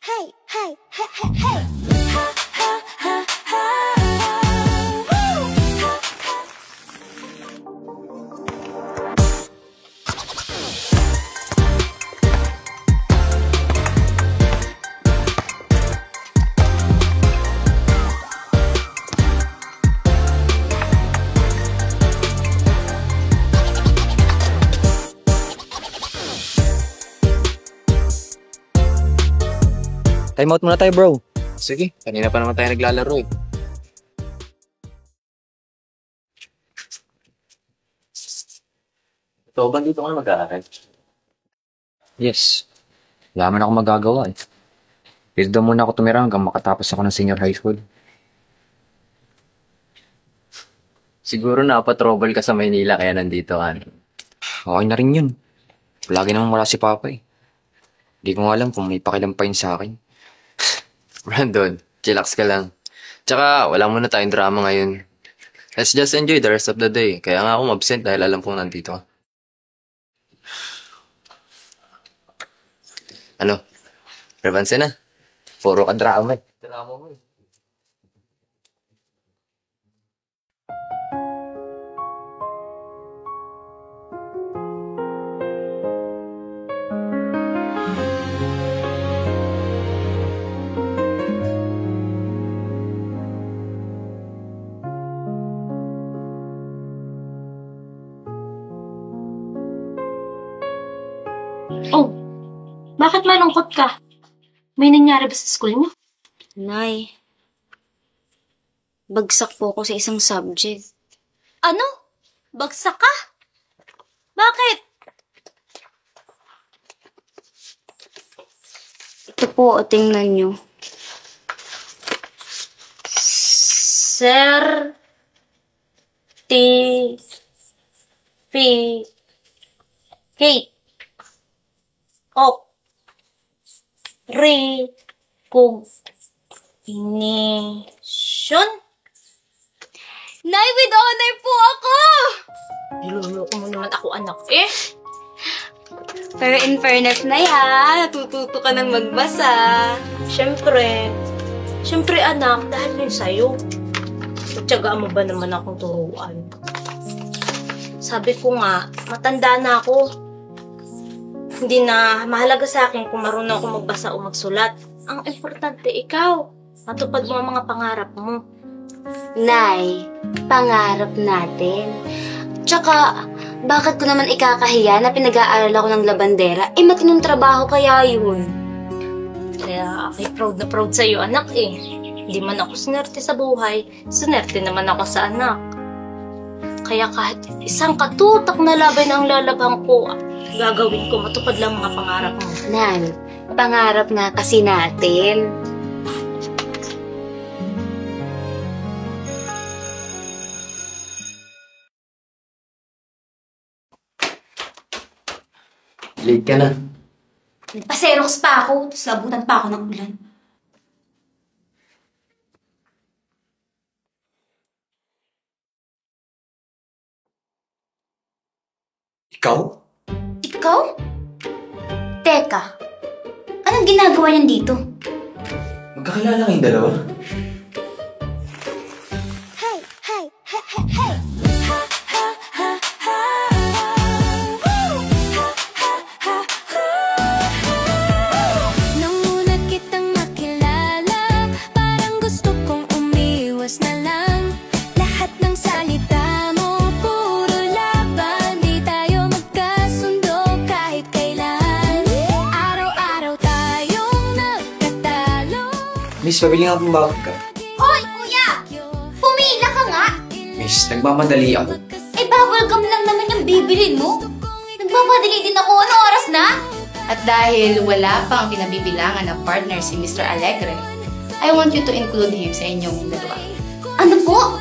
Hey, hey, hey, hey, hey. Ha, ha, ha, ha. Woo! Ha, ha. Time out muna tayo, bro. Sige, kanina pa naman tayo naglalaro eh. Ito, ba dito ka na mag-aaral? Yes. Wala man ako magagawa eh. Dito daw muna ako tumira hanggang makatapos ako ng senior high school. Siguro napatrobal ka sa Maynila kaya nandito ka. Okay na rin yun. Lagi naman wala si Papa eh. Hindi ko nga alam kung may pakialam pa yun sa akin. Brandon, chillax ka lang. Tsaka, wala muna tayong drama ngayon. Let's just enjoy the rest of the day. Kaya nga ako absent dahil alam kong nandito ka. Ano? Revanse na? Puro ka drama eh. Drama mo eh. Oh, bakit malungkot ka? May nangyari ba sa school niyo? Nay, bagsak po ako sa isang subject. Ano? Bagsak ka? Bakit? Ito po, tingnan nyo. Sir... Kate. Recognition? Nay, with honor po ako! Niloloko mo naman ako, anak eh. Pero in fairness na natututo ka ng magbasa. Siyempre, anak, dahil yun sa'yo. Tsagaan mo ba naman akong turuan? Sabi ko nga, matanda na ako. Hindi na mahalaga sa akin kung marunong ako magbasa o magsulat. Ang importante, ikaw. Matupad mo ang mga pangarap mo. Nay, pangarap natin. Tsaka, bakit ko naman ikakahiya na pinag-aaral ako ng labandera? Matinong trabaho kaya yun. Kaya ako'y proud na proud sa'yo, anak eh. Hindi man ako sinerte sa buhay, sinerte naman ako sa anak. Kaya kahit isang katutak na laban ang lalabang ko, gagawin ko, matupad lang mga pangarap mo. Nan, pangarap nga kasi natin. Late ka na. Nagpa-Xerox pa ako, tapos nabutan pa ako ng ulan. Ikaw? Ikaw? Teka, anong ginagawa niyan dito? Magkakilala kayong dalawa? Hey, hey, hey, hey, hey. Ha, ha, ha, ha. Woo! Ha, ha, ha, ha. Nang una kitang makilala, parang gusto kong umiwas na lang. Lahat ng salita mo, puro laban. Di tayo magkasundo kahit kailan. Araw-araw tayong nagkatalo. Miss, pabili nga akong bakit ka. Hoy, kuya! Pumila ka nga! Miss, nagmamadali ako. Bubble gum lang naman yung bibilin mo. Nagmamadali din ako. Anong oras na? At dahil wala pang pinabibilangan na partner si Mr. Alegre, I want you to include him sa inyong dalawa. Ano po?